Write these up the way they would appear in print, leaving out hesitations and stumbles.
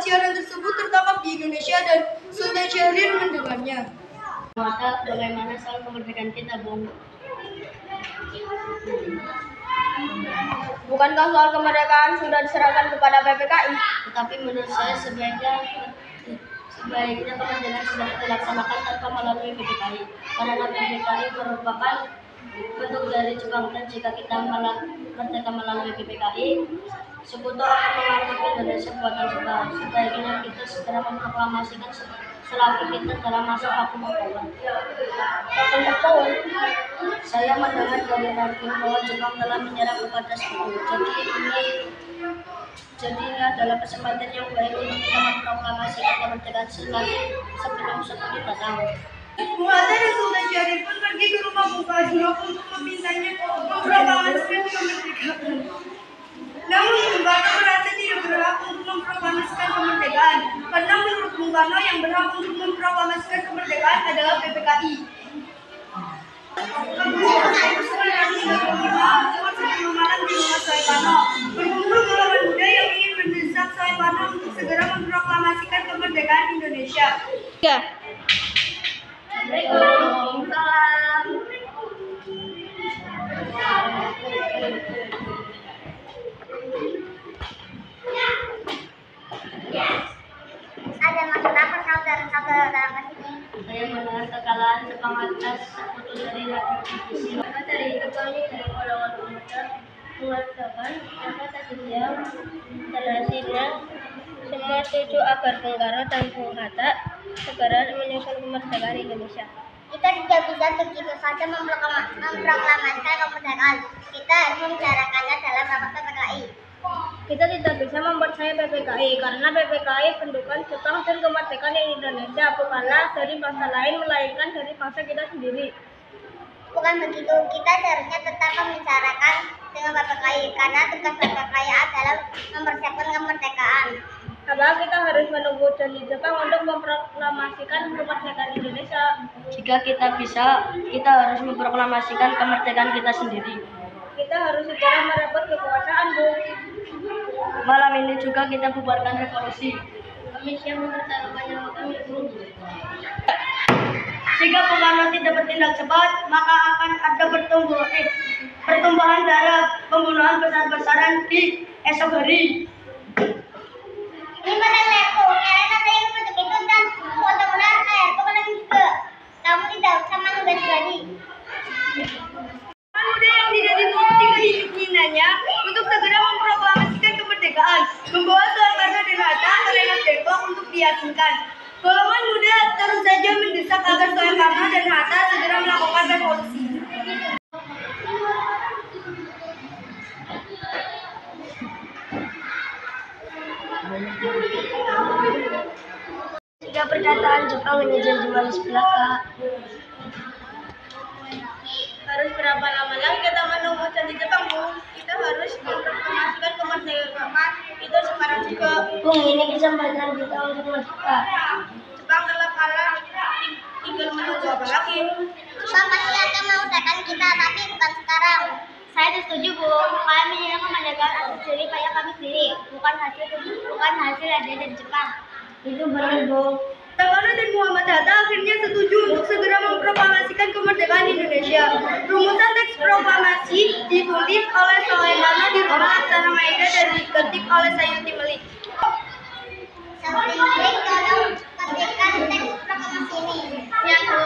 siaran tersebut tertangkap di Indonesia dan Sultan Syahrir mendengarnya. Mata bagaimana soal kemerdekaan kita, Bung? Bukankah soal kemerdekaan sudah diserahkan kepada PPKI? Tetapi menurut saya sebaiknya kemerdekaan sudah dilaksanakan tanpa melalui PPKI. Karena PPKI merupakan bentuk dari Jepang, dan jika kita merdeka melalui PPKI, sekutu akan menganggap Indonesia buatan Jepang. Sebaiknya kita segera memproklamasikan selama kita dalam masa vakum tahun. Saya mendengar dari radio bahwa Jepang telah menyerang kepada sekutu. Jadi ini adalah kesempatan yang baik untuk kita memproklamasikan kemerdekaan sebelum sekutu datang. Bung Hatta dan Sultan Syahrir pun pergi ke rumah Bung Karno untuk memintanya memproklamasikan kemerdekaan. Namun Bung Karno merasa tidak berhak untuk memproklamasikan kemerdekaan, karena menurut Bung Karno yang berhak untuk memproklamasikan kemerdekaan adalah PPKI. Malam di rumah Soekarno berkumpul golongan muda yang ingin mendesak Soekarno untuk segera memproklamasikan kemerdekaan Indonesia. Ya. Ada maksud apa saudara-saudara kesini? Saya mendengar kekalahan Jepang atas sekutu dari Republik. Maka dari itu kami dari golongan pemuda mengatakan kata yang terhasilnya semua setuju agar Bung Karno dan Bung Hatta segera menyusun kemerdekaan Indonesia. Kita tidak bisa begitu saja memproklamasikan kemerdekaan. Kita harus membicarakannya dalam rapat PPKI. Kita tidak bisa mempercayai PPKI karena PPKI bentukan Jepang, dan kemerdekaan Indonesia bukanlah dari bangsa lain melainkan dari bangsa kita sendiri. Bukan begitu, kita seharusnya tetap membicarakan dengan PPKI karena tugas PPKI adalah mempersiapkan kemerdekaan. Apakah kita harus menunggu janji Jepang untuk memproklamasikan kemerdekaan Indonesia? Jika kita bisa, kita harus memproklamasikan kemerdekaan kita sendiri. Kita harus segera merebut kekuasaan, Bu. Malam ini juga kita bubarkan revolusi. Kami siap mempertaruhkan Ibu. Jika Bung Karno tidak bertindak cepat, maka akan ada pertumbuhan darah, pembunuhan besar-besaran di esok hari. Ini benar lepo, kalian ada yang untuk itu dan mudah-mudahan lepo kalian juga. Kamu tidak usah menggadi-gadi. Muda yang tidak dituruti keinginannya untuk segera memproklamasikan kemerdekaan, membawa Soekarno dan Hatta ke Rengas Depok untuk diyakinkan. Golongan muda terus saja mendesak agar Soekarno dan Hatta segera melakukan revolusi. Jika perkataan Jepang menjadi manis belaka, harus berapa lama lagi kita menunggu janji Jepang, Bu? Kita harus memproklamasikan kemerdekaan itu sekarang juga. Bung, ini kesempatan kita untuk merdeka. Jepang telah kalah, tinggal menunggu apa lagi? Jepang pasti akan memerdekakan kita, tapi bukan sekarang. Saya setuju, Bu. Kami menyerang kemerdekaan atas diri payah kami sendiri, bukan hasil dari Jepang. Itu benar, Bu. Soekarno dan Muhammad Hatta akhirnya setuju untuk segera memproklamasikan kemerdekaan Indonesia. Rumusan teks proklamasi ditulis oleh Soekarno di rumah Laksana Maeda dan diketik oleh Sayuti Melik. Sayuti Melik, tolong ketikkan teks proklamasi ini. Ya, Bu.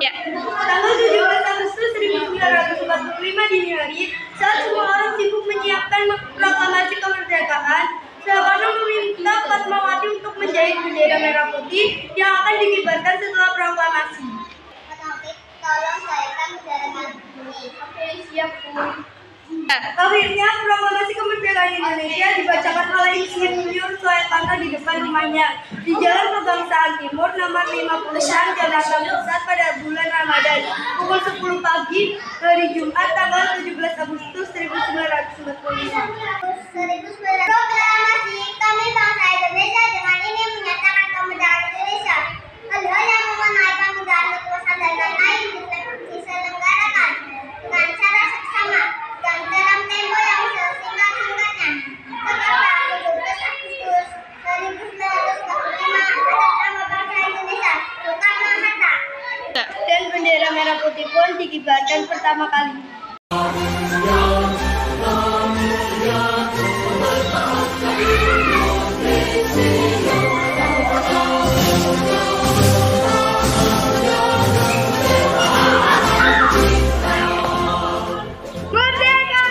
Ya. Tanggal 17 Agustus 1945 dini hari, saat semua orang sibuk menyiapkan proklamasi kemerdekaan, Soekarno meminta Fatmawati untuk menjahit bendera merah putih yang akan dikibarkan setelah proklamasi. Fatmawati, tolong jahitkan bendera merah putih. Oke, siap, Bu. Akhirnya proklamasi kemerdekaan Indonesia dibacakan oleh Insinyur Soekarno di depan rumahnya di Jalan Kebangsaan Timur nomor 56 Jakarta Pusat pada bulan Ramadan pukul 10 pagi hari Jumat tanggal 17 Agustus 1945. Proklamasi kami bangsa Indonesia dengan ini menyatakan kemerdekaan Indonesia. Hal-hal yang mengenai kemerdekaan, kekuasaan dan lain-lain diselenggarakan dengan cara seksama dan dalam tema dikibarkan pertama kali. Merdeka!